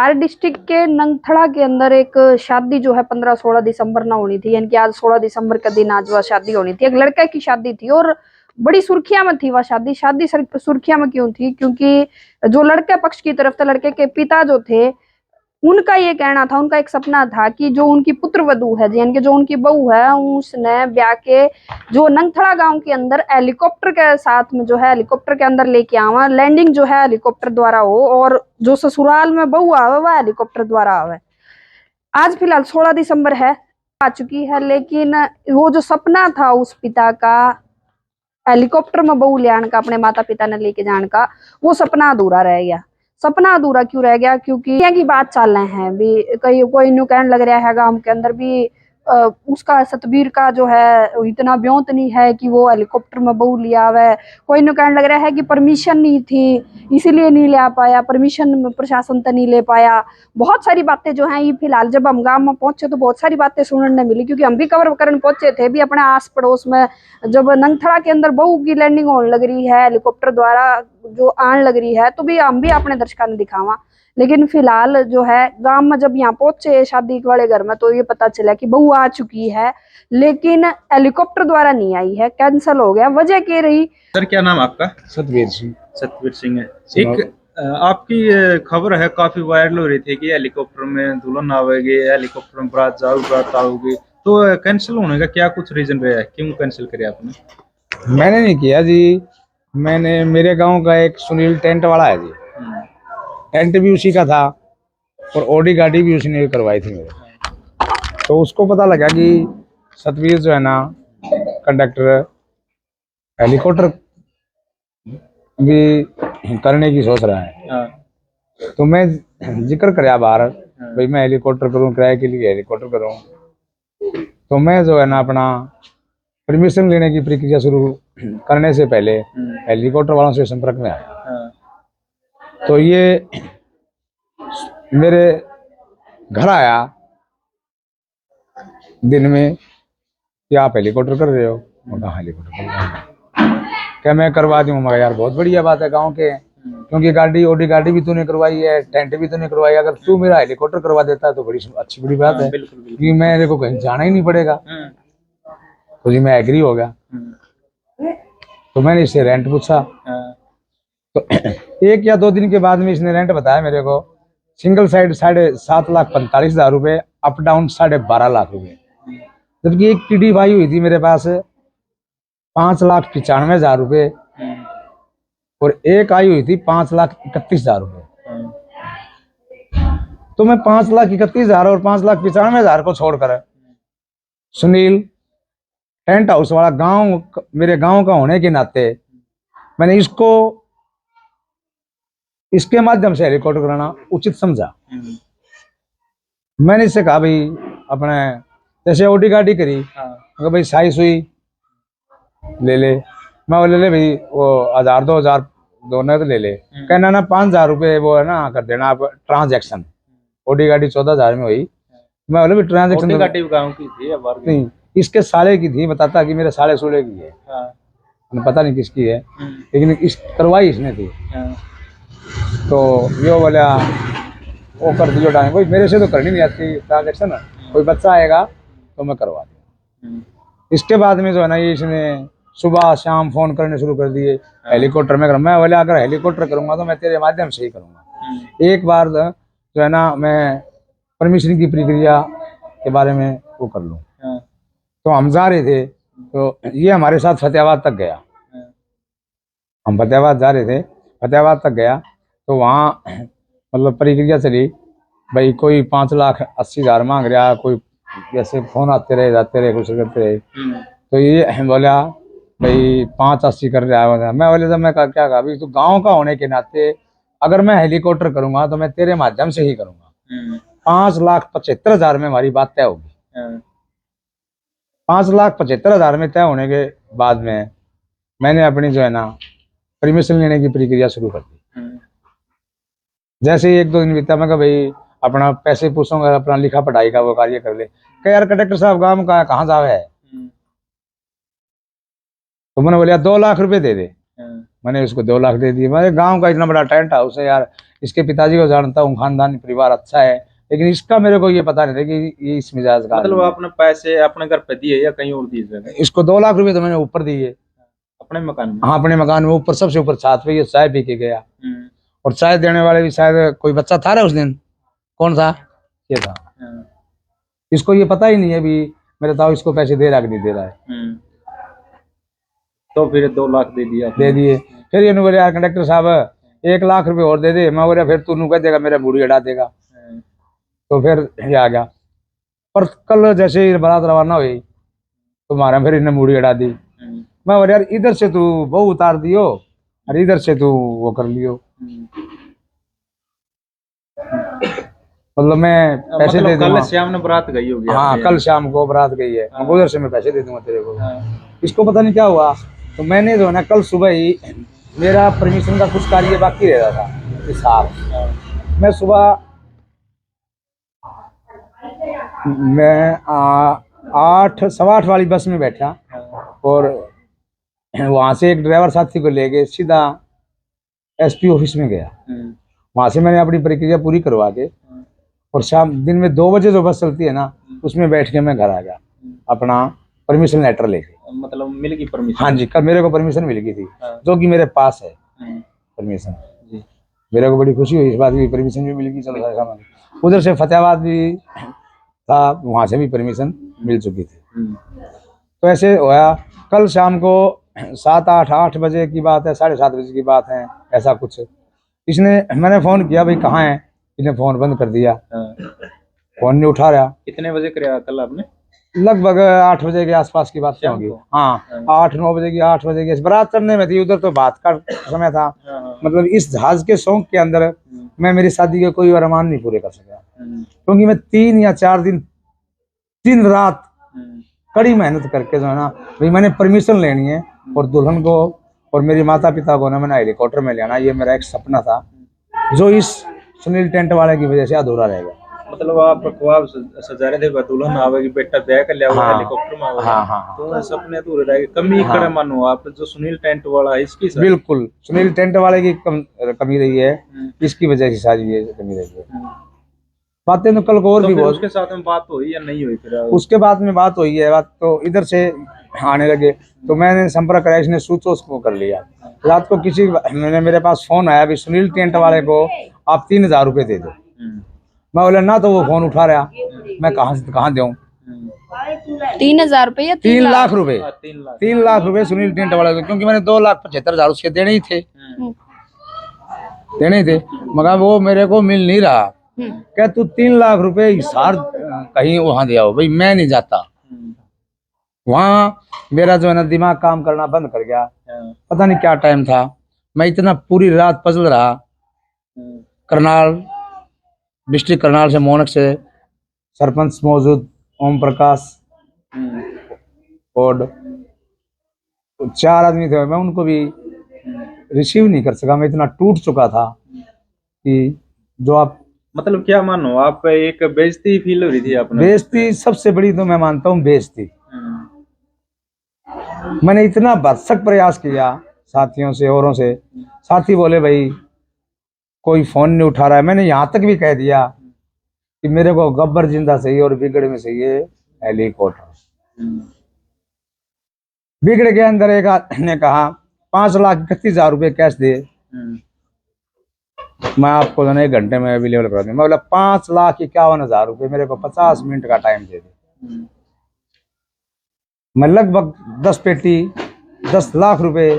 हर district के नंगथड़ा के अंदर एक शादी जो है 15-16 दिसंबर ना होनी थी, यानी कि आज 16 दिसंबर का दिन आज वह शादी होनी थी। एक लड़के की शादी थी और बड़ी सुर्खियां में थी वह शादी। सुर्खियां में क्यों थी? क्योंकि जो लड़के पक्ष की तरफ थे, लड़के के पिता जो थे, उनका ये कहना था, उनका एक सपना था कि जो उनकी पुत्र वधू है, यानी कि जो उनकी बहू है, उसने ब्याह के जो नंगथड़ा गांव के अंदर हेलीकॉप्टर के साथ में जो है हेलीकॉप्टर के अंदर लेके आवा, लैंडिंग जो है हेलीकॉप्टर द्वारा हो, और जो ससुराल में बहू आवे वह हेलीकॉप्टर द्वारा आवे। आज फिलहाल 16 दिसंबर है, आ चुकी है, लेकिन वो जो सपना था उस पिता का हेलीकॉप्टर में बहू ले आने का, अपने माता पिता ने लेके जाने का, वो सपना अधूरा रह गया। सपना अधूरा क्यों रह गया? क्योंकि यहाँ की बात चल रहे हैं भी, कई कोई न्यू कहने लग रहा है गांव के अंदर भी उसका सतबीर का जो है इतना ब्योंत नहीं है कि वो हेलीकॉप्टर में बहू लिया आवे। कोई न्यू कहने लग रहा है कि परमिशन नहीं थी इसीलिए नहीं ले आ पाया, परमिशन प्रशासन तो नहीं ले पाया। बहुत सारी बातें जो हैं, ये फिलहाल जब हम गांव में पहुंचे तो बहुत सारी बातें सुनने मिली, क्योंकि हम भी कवर करने पहुंचे थे भी अपने आस पड़ोस में। जब नंगथड़ा के अंदर बहू की लैंडिंग होने लग रही है, हेलीकॉप्टर द्वारा जो आने लग रही है, तो भी हम भी अपने दर्शकों ने दिखावा। लेकिन फिलहाल जो है गांव में जब यहाँ पहुंचे शादी वाले घर में, तो ये पता चला कि बहू आ चुकी है, लेकिन हेलीकॉप्टर द्वारा नहीं आई है, कैंसिल हो गया। वजह क्या रही? सर क्या नाम आपका? सतबीर सिंह। सतबीर सिंह है। एक आपकी खबर है काफी वायरल हो रही थी कि हेलीकॉप्टर में दुल्हन आवेगी, हेलीकॉप्टर में बारात आओगी, तो कैंसिल होने का क्या कुछ रीजन रहा है, क्यों कैंसिल करे आपने? मैंने नहीं किया जी, मैंने मेरे गांव का एक सुनील टेंट वाला है जी, टेंट भी उसी का था और ऑडी गाड़ी भी उसने करवाई थी मेरे। तो उसको पता लगा कि सतबीर जो है ना कंडक्टर हेलीकॉप्टर भी करने की सोच रहा है। तो मैं जिक्र कराया बाहर, भाई मैं हेलीकॉप्टर करूं, किराए के लिए हेलीकॉप्टर करूं। तो मैं जो है ना अपना परमिशन लेने की प्रक्रिया शुरू करने से पहले हेलीकॉप्टर वालों से संपर्क में आया। तो ये मेरे घर आया दिन में कि आप हेलीकॉप्टर कर रहे हो? मैं हेलीकॉप्टर कर रहा हूँ। क्या मैं करवा दूँ? मगर यार बहुत बढ़िया बात है गांव के, क्योंकि गाड़ी ऑडी गाड़ी भी तूने करवाई है, टेंट भी तूने करवाई, अगर तू मेरा हेलीकॉप्टर करवा देता है तो बड़ी अच्छी बड़ी बात है, क्योंकि मेरे को कहीं जाना ही नहीं पड़ेगा। तो जी मैं एग्री हो गया। तो मैंने इससे रेंट पूछा, तो 1 या 2 दिन के बाद में इसने रेंट बताया मेरे को, सिंगल साइड 7,45,000 रुपये, अप डाउन 12.5 लाख रुपए। जबकि एक टीडी भाई हुई थी मेरे पास 5,95,000 रुपये और एक आई हुई थी 5,31,000 रुपये। तो मैं 5,31,000 और 5,95,000 को छोड़कर सुनील टेंट हाउस वाला गांव, मेरे गांव का होने के नाते मैंने इसके माध्यम से हेलीकॉप्टर कराना उचित समझा। मैंने इससे कहा भाई अपने जैसे ऑडी गाड़ी करी, अगर भाई साई सुई ले ले, मैं बोले ले भाई वो 1,000-2,000 दोनों तो ले ले। कहना ना 5,000 रुपये वो है ना कर देना आप ट्रांजैक्शन। ऑडी गाड़ी 14,000 में हुई। मैं बोले भाई ट्रांजैक्शन गाड़ी गाँव की थी नहीं, इसके साले की थी, बताता कि मेरे साले सूले की है। पता नहीं किसकी है, लेकिन इस करवाई इसने थी। तो यो बोला वो कर दियो डांगे, भाई मेरे से तो करनी नहीं आती ट्रांजेक्शन, कोई बच्चा आएगा तो मैं करवा दूँ। इसके बाद में जो है ना ये इसने सुबह शाम फोन करने शुरू कर दिए, हेलीकॉप्टर में मैं बोले अगर हेलीकॉप्टर करूंगा तो मैं तेरे माध्यम से ही करूंगा, एक बार जो है ना मैं परमिशन की प्रक्रिया के बारे में वो कर लूँ। तो हम जा रहे थे, तो ये हमारे साथ फतेहाबाद तक गया। हम फतेहाबाद जा रहे थे, फतेहाबाद तक गया तो वहाँ मतलब प्रक्रिया चली, भाई कोई 5,80,000 मांग रहा, कोई जैसे फोन आते रहे जाते रहे कुछ करते रहे। तो ये बोला भाई 5,80 कर रहा है। मैं बोले तो मैं क्या कहा, अभी तो गांव का होने के नाते अगर मैं हेलीकॉप्टर करूंगा तो मैं तेरे माध्यम से ही करूंगा। 5,75,000 में हमारी बात तय होगी। 5,75,000 में तय होने के बाद में मैंने अपनी जो है ना परमिशन लेने की प्रक्रिया शुरू कर दी। जैसे ही 1-2 दिन बीता, मैं कहा भाई अपना पैसे पूछूंगा, अपना लिखा पढ़ाई का वो कार्य कर ले। क्या यार कंडक्टर साहब गांव का कहाँ जावे है? तो मैंने बोलिया 2 लाख रुपए दे दे। मैंने उसको 2 लाख दे दिए। मेरे गांव का इतना बड़ा टेंट हाउस है यार, इसके पिताजी को जानता हूँ, खानदानी परिवार अच्छा है, लेकिन इसका मेरे को ये पता नहीं था कि ये इस मिजाज का मतलब आदमी है। आपने पैसे अपने घर पे दिए या कहीं और दिए? इसको 2 लाख रुपए तो मैंने ऊपर दिए, अपने मकान में? हाँ अपने मकान में ऊपर, सबसे ऊपर छत पे ये चाय पी के गया। और चाय देने वाले भी शायद कोई बच्चा था ना उस दिन, कौन था, ये था। इसको ये पता ही नहीं है भी मेरे ताऊ इसको पैसे दे रहा कि नहीं दे रहा है। तो फिर 2 लाख दे दिया? दे दिए। फिर ये बोले यार कंडक्टर साहब 1 लाख रुपए और दे दे। मैं बोला फिर तू कह देगा मेरा बूढ़ी हटा देगा। तो फिर ये आ गया। पर कल जैसे ही बारात रवाना हुई तुम्हारा फिर इन्हें मूड़ी हटा दी। मैं बोला यार इधर से तू बहु उतार दियो और इधर से तू वो कर लियो, मतलब मैं पैसे मतलब दे दूंगा। कल शाम ने बारात गई होगी? हाँ कल शाम को बारात गई है, मैं उधर से मैं पैसे दे दूंगा तेरे को। इसको पता नहीं क्या हुआ, तो मैंने जो है ना कल सुबह ही, मेरा परमिशन का कुछ कार्य बाकी रह रहा था इस साल। मैं सुबह मैं 8 सवा 8 वाली बस में बैठा और वहां से एक ड्राइवर साथी को लेके सीधा एसपी ऑफिस में गया। वहां से मैंने अपनी प्रक्रिया पूरी करवा के और शाम दिन में 2 बजे जो बस चलती है ना उसमें बैठ के मैं घर आ गया अपना परमिशन लेटर लेके। मतलब मिल गई परमिशन? हाँ जी, कल मेरे को परमिशन मिल गई थी, जो कि मेरे पास है परमिशन। जी। मेरे को बड़ी खुशी हुई इस बात की, परमिशन भी मिल गई। चलो उधर से फतेहाबाद भी था, वहां से भी परमिशन मिल चुकी थी। तो ऐसे हुआ कल शाम को 7-8 बजे की बात है, 7:30 बजे की बात है, ऐसा कुछ। इसने मैंने फोन किया भाई कहाँ है, इसने फोन बंद कर दिया, फोन नहीं उठा रहा। कितने बजे कराया कल आपने? लगभग 8 बजे के आसपास की बात होगी। हाँ 8-9 बजे की, 8 बजे की बारात चढ़ने में थी, उधर तो बात का समय था। मतलब इस जहाज के शौक के अंदर मैं मेरी शादी के कोई अरमान नहीं पूरे कर सका, क्योंकि मैं 3 या 4 दिन 3 रात कड़ी मेहनत करके जो है ना भाई मैंने परमिशन लेनी है और दुल्हन को और मेरे माता पिता को ना मैंने हेलीकॉप्टर में ले आना। ये मेरा एक सपना था जो इस सुनील टेंट वाले की वजह से अधूरा रहेगा। मतलब आप ख्वाब सजा रहे थे दुल्हन आवेगी, बेटा ब्याह कर लिया हेलीकॉप्टर में आवेगा। हाँ। तो सपने अधूरे रह गए। कमी करे मानो आप जो सुनील टेंट वाला है इसकी सर? बिल्कुल सुनील टेंट वाले की कमी रही है, इसकी वजह से सारी ये कमी रही है। बातें तो कल को और भी बहुत। उसके साथ में बात हुई या नहीं हुई? फिर उसके बाद में बात हुई है, बात तो इधर से आने लगे तो मैंने संपर्क कराया, इसने सूचो उसको कर लिया। रात को किसी मेरे पास फोन आया भी सुनील टेंट वाले को आप 3000 रुपए दे दो। मैं बोला ना, तो वो फोन उठा रहा, मैं कहाँ दूं 3000 रुपये या 3 लाख रुपए 3 लाख रुपए सुनील टेंट वाले को, क्योंकि मैंने 2,75,000 उसके देने ही थे मगर वो मेरे को मिल नहीं रहा। क्या तू 3 लाख रुपए हिसार कहीं वहां दिया हो भाई, मैं नहीं जाता वहां। मेरा जो है ना दिमाग काम करना बंद कर गया, पता नहीं क्या टाइम था। मैं इतना पूरी रात पजल रहा। करनाल डिस्ट्रिक्ट करनाल से मोनक से सरपंच मौजूद ओम प्रकाश और 4 आदमी थे, मैं उनको भी रिसीव नहीं कर सका। मैं इतना टूट चुका था कि जो आप मतलब क्या मानो आप एक बेइज्जती फील हो रही थी आपने? बेइज्जती सबसे बड़ी तो मैं मानता हूँ बेइज्जती। मैंने इतना भरसक प्रयास किया साथियों से औरों से, साथी बोले भाई कोई फोन नहीं उठा रहा है। मैंने यहाँ तक भी कह दिया कि मेरे को गब्बर जिंदा चाहिए और बिगड़ में चाहिए हेलीकॉप्टर। बिगड़ के अंदर एक ने कहा 5,31,000 रुपए कैश दे, मैं आपको 1 घंटे में अवेलेबल करा दूंगा। मैं बोला 5,51,000 रुपए मेरे को 50 मिनट का टाइम दे दे। मैं लगभग 10 पेटी 10 लाख रुपए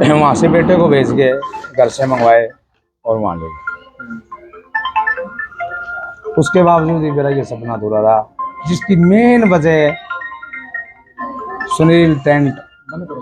वहां से बेटे को भेज के घर से मंगवाए और वहां ले गए। उसके बावजूद भी मेरा ये सपना अधूरा रहा, जिसकी मेन वजह सुनील टेंट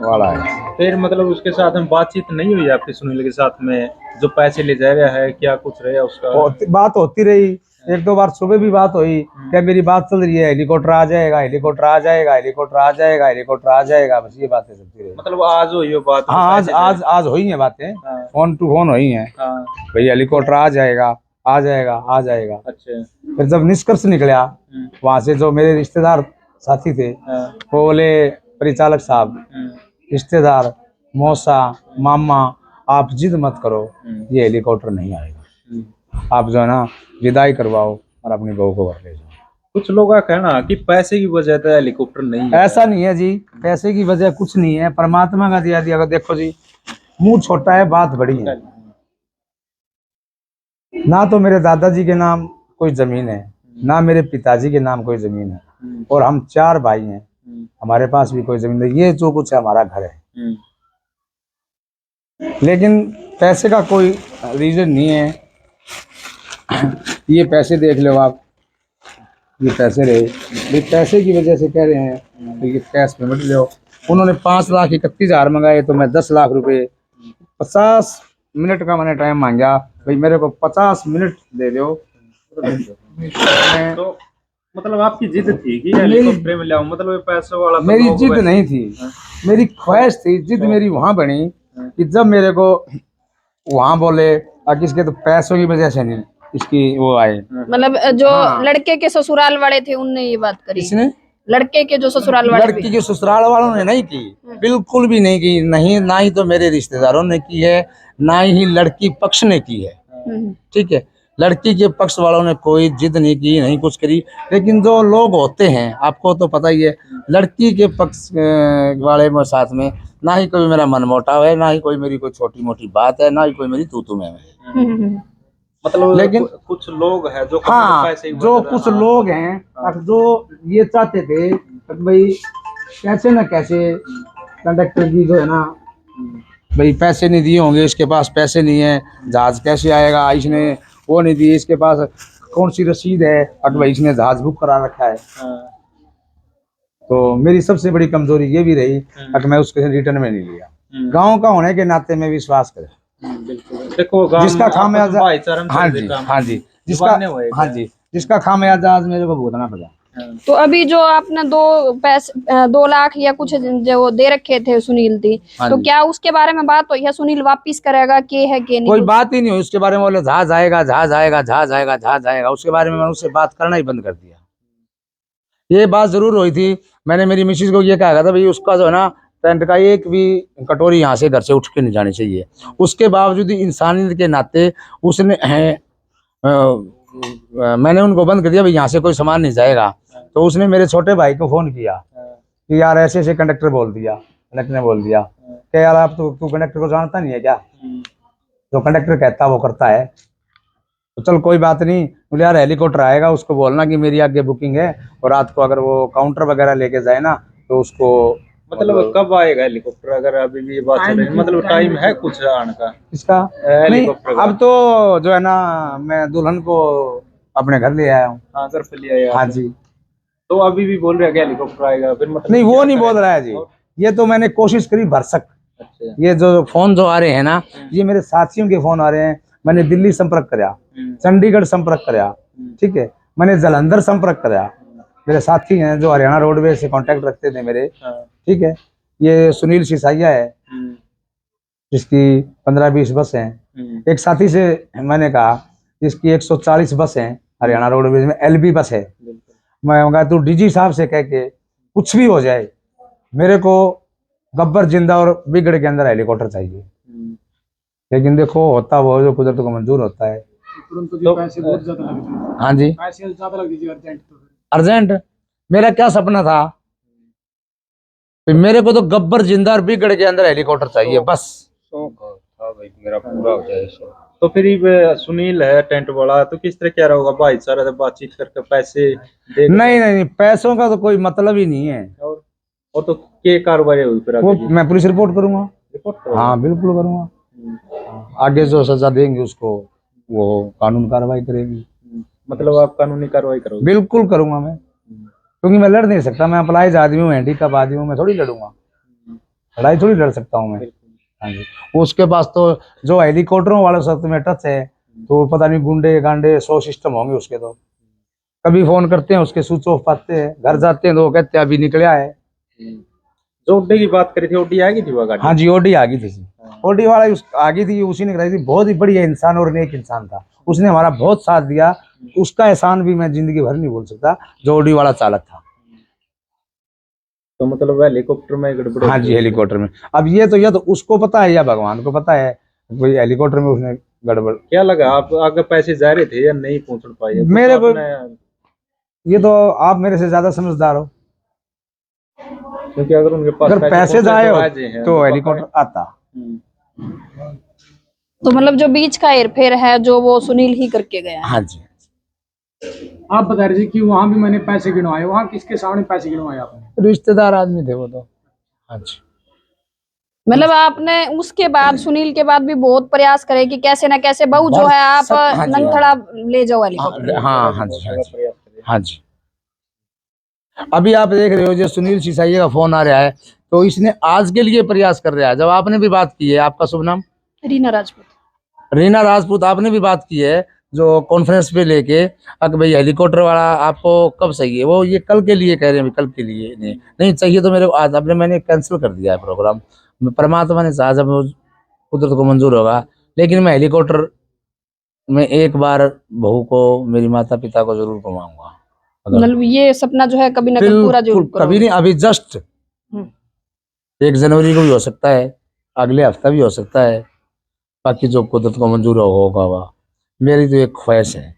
वाला है। फिर मतलब उसके साथ में बातचीत नहीं हुई आपकी सुनील के साथ में, जो पैसे ले जा रहा है क्या कुछ रहा उसका? बात होती रही, 1-2 बार सुबह भी बात हुई, क्या मेरी बात चल रही है, हेलीकॉप्टर आ जाएगा, हेलीकॉप्टर आ जाएगा, हेलीकॉप्टर आ जाएगा, हेलीकॉप्टर आ जाएगा, बस ये बातें चलती रही। मतलब आज हुई वो बात? हाँ आज हुई है बातें, फोन टू फोन हुई है भाई हेलीकॉप्टर आ जाएगा आ जाएगा आ जाएगा। अच्छा। फिर जब निष्कर्ष निकला वहां से, जो मेरे रिश्तेदार साथी थे वो बोले परिचालक साहब रिश्तेदार मौसा, मामा, आप जिद मत करो, ये हेलीकॉप्टर नहीं आएगा। आप जो है ना विदाई करवाओ और अपनी बहू को घर ले जाओ। कुछ लोगों का कहना कि पैसे की वजह से हेलीकॉप्टर नहीं है। ऐसा नहीं है जी, पैसे की वजह कुछ नहीं है, परमात्मा का दिया दिया। अगर देखो जी, मुंह छोटा है बात बड़ी है। ना तो मेरे दादाजी के नाम कोई जमीन है, ना मेरे पिताजी के नाम कोई जमीन है, और हम 4 भाई हैं, हमारे पास भी कोई जमीन नहीं। ये जो कुछ है हमारा घर है, लेकिन पैसे का कोई रीजन नहीं है। ये पैसे देख लो आप, ये पैसे रहे, ये पैसे की वजह से कह रहे हैं ये कैश पेमेंट लो। उन्होंने 5,31,000 मंगाए तो मैं 10 लाख रुपए 50 मिनट का मैंने टाइम मांगा, भाई मेरे को 50 मिनट दे दो। तो मतलब आपकी जिद थी कि हेलीकॉप्टर में लाऊं, मतलब ये पैसे वाला तो मेरी लोग जिद वैसे- नहीं थी, मेरी ख्वाहिश थी। जिद मेरी वहां बनी कि जब मेरे को वहां बोले और किसके तो पैसों की वजह से नहीं इसकी वो आए। मतलब जो हाँ। लड़के के ससुराल वाले थे उनने ये बात करी, इसने लड़के के जो ससुराल वाले लड़की के ससुराल वालों ने नहीं की, बिल्कुल भी नहीं की। नहीं, ना ही तो मेरे रिश्तेदारों ने की है, ना ही लड़की पक्ष ने की है। ठीक है, लड़की के पक्ष वालों ने कोई जिद नहीं की, नहीं कुछ करी। लेकिन जो लोग होते हैं, आपको तो पता ही है, लड़की के पक्ष वाले में साथ में ना ही कोई मेरा मनमुटाव है, ना ही कोई मेरी कोई छोटी मोटी बात है, ना ही कोई मेरी तू में है। मतलब लेकिन कुछ लोग हैं जो हाँ, पैसे की जो वजह से- कुछ लोग हैं जो ये चाहते थे कि भाई कैसे न कैसे कंडक्टर की जो है ना, भाई पैसे नहीं दिए होंगे, इसके पास पैसे नहीं है, जहाज कैसे आएगा, इसने वो नहीं दी, इसके पास कौन सी रसीद है, अगर भाई इसने जहाज बुक करा रखा है। तो मेरी सबसे बड़ी कमजोरी ये भी रही कि मैं उसके रिटर्न में नहीं लिया। गांव का होने के नाते में विश्वास करें, देखो गांव जिसका में खामियाजा, भाईचारा में हाँ चलते जी, काम हाँ जी, जिसका, जुबान नहीं होएगा। हाँ जी, जिसका खामियाजा आज मेरे को भुगतना पड़ा। तो अभी जो आपने 2 लाख या कुछ जो वो दे रखे थे सुनील थी, हाँ तो जी। क्या उसके बारे में बात हुई है? सुनील वापिस करेगा के है के नहीं? कोई बात ही नहीं हुई उसके बारे में। बोले जहाज आएगा, जहाज आएगा, जहाज आएगा, जहाज आएगा। उसके बारे में मैंने उससे बात करना ही बंद कर दिया। ये बात जरूर हुई थी, मैंने मेरी मिसेज को ये कहा था भाई उसका जो है ना टेंट का एक भी कटोरी यहाँ से घर से उठ के नहीं जानी चाहिए। उसके बावजूद इंसानियत के नाते उसने मैंने उनको बंद कर दिया, भाई यहाँ से कोई सामान नहीं जाएगा। तो उसने मेरे छोटे भाई को फोन किया कि यार ऐसे ऐसे कंडक्टर बोल दिया, कंडक्टर ने बोल दिया कि यार आप तो तू कंडक्टर को जानता नहीं है क्या, जो कंडक्टर कहता वो करता है। तो चल कोई बात नहीं, बोले यार हेलीकॉप्टर आएगा, उसको बोलना कि मेरी आगे बुकिंग है, और रात को अगर वो काउंटर वगैरह लेके जाए ना तो उसको मतलब कब आएगा हेलीकॉप्टर? अगर अभी भी ये बात चल रही है, मतलब टाइम है कुछ आने का इसका नहीं। हेलीकॉप्टर का? अब तो जो है ना मैं दुल्हन को अपने घर ले आया हूँ। हाँ, घर पे लिया हाँ जी। तो अभी भी बोल रहे हैं कि हेलीकॉप्टर आएगा, फिर मतलब नहीं, वो क्या नहीं करें? बोल रहा है जी, ये तो मैंने कोशिश करी भरसक। अच्छा। ये जो फोन जो आ रहे हैं ना, ये मेरे साथियों के फोन आ रहे हैं। मैंने दिल्ली संपर्क कराया, चंडीगढ़ संपर्क कराया, ठीक है, मैंने जालंधर संपर्क कराया। मेरे साथी हैं जो हरियाणा रोडवेज से कांटेक्ट रखते थे मेरे, ठीक है। ये सुनील सिसाइया है जिसकी 15-20 बस हैं। एक साथी से मैंने कहा जिसकी 140 बस हैं हरियाणा रोडवेज में, एलबी बस है। मैं कहा तू डीजी साहब से कह के कुछ भी हो जाए, मेरे को गब्बर जिंदा और बिगड़ के अंदर हेलीकॉप्टर चाहिए। लेकिन देखो होता वो जो कुदरत को मंजूर होता है। तो पैसे बहुत ज्यादा लग जाए, हाँ जी, पैसे ज्यादा लग दीजिए अर्जेंट। तो अर्जेंट मेरा क्या सपना था, तो मेरे को तो गब्बर जिंदा और बिगड़ के अंदर हेलीकॉप्टर चाहिए बस। भाई मेरा पूरा हो जाए। तो फिर ये सुनील है टेंट वाला, तो किस तरह क्या होगा? भाईचारा से बातचीत करके पैसे दे नहीं नहीं नहीं, पैसों का तो कोई मतलब ही नहीं है। और तो क्या कार्रवाई हुई फिर वो आगे? मैं पुलिस रिपोर्ट करूंगा। रिपोर्ट करो। हाँ बिल्कुल करूंगा। आगे जो सजा देंगे उसको वो कानून कार्रवाई करेगी। मतलब आप कानूनी कार्रवाई करोगे? बिल्कुल करूंगा मैं, क्योंकि मैं लड़ नहीं सकता। मैं अप्लाइज आदमी हूँ, हैंडीकैप आदमी हूँ, मैं थोड़ी लड़ूंगा, लड़ाई थोड़ी लड़ सकता हूँ मैं। हाँ जी, उसके पास तो जो हेलीकॉप्टरों वाले साथ में टच है, तो पता नहीं गुंडे गांडे 100 सिस्टम होंगे उसके। तो कभी फोन करते हैं उसके स्विच ऑफ पाते हैं, घर जाते हैं तो वो कहते हैं अभी निकला है। जो ओडी की बात करी थी, ओडी आ गई थी वो गाड़ी? हाँ जी, ओडी आ गई थी, ओडी वाला आ गई थी, उसी ने कराई थी। बहुत ही बढ़िया इंसान और नेक इंसान था, उसने हमारा बहुत साथ दिया। उसका एहसान भी मैं जिंदगी भर नहीं भूल सकता, जो ओडी वाला चालक था। तो मतलब हेलीकॉप्टर में गड़बड़ हाँ जी, हेलीकॉप्टर में। अब ये तो उसको पता है या भगवान को पता है, कोई हेलीकॉप्टर में उसने गड़बड़। क्या लगा आप आगे पैसे जा रहे थे या नहीं पहुंच पाए? कुछ मेरे को आपने- ये तो आप मेरे से ज्यादा समझदार हो, क्योंकि अगर उनके पास अगर पैसे पहुंचे जाए तो हो आज हैं, तो पता हेलीकॉप्टर आता। है। तो मतलब जो बीच का हेरफेर है जो वो सुनील ही करके गया है। हाँ जी। आप बता रहे थे कि वहां भी मैंने पैसे गिनवाए, वहां किसके सामने पैसे गिनवाए आपने? रिश्तेदार आदमी थे वो तो। हाँ जी। मतलब आपने उसके बाद सुनील के बाद भी बहुत प्रयास करे कि कैसे ना कैसे बहू जो है आप हाँ जी, नंगथड़ा ले जाओ हेलीकॉप्टर। हाँ हाँ जी, हाँ जी, हाँ जी। अभी आप देख रहे हो जो सुनील सिसाइया का फोन आ रहा है, तो इसने आज के लिए प्रयास कर रहा है। जब आपने भी बात की है, आपका शुभ नाम? रीना राजपूत। रीना राजपूत, आपने भी बात की है जो कॉन्फ्रेंस पे लेके, अब भाई हेलीकॉप्टर वाला आपको कब चाहिए, वो ये कल के लिए कह रहे हैं, कल के लिए नहीं चाहिए तो मेरे को आज। आपने मैंने कैंसिल कर दिया है प्रोग्राम, परमात्मा ने चाहा जब कुदरत को मंजूर होगा, लेकिन मैं हेलीकॉप्टर में एक बार बहू को, मेरी माता पिता को जरूर घुमाऊंगा। मतलब ये सपना जो है कभी ना कभी पूरा जरूर बिल्कुल, कभी करोगे। नहीं, अभी जस्ट हम्म। 1 जनवरी को भी हो सकता है, अगले हफ्ता भी हो सकता है, बाकी जो कुदरत को मंजूर होगा। मेरी तो एक ख्वाहिश है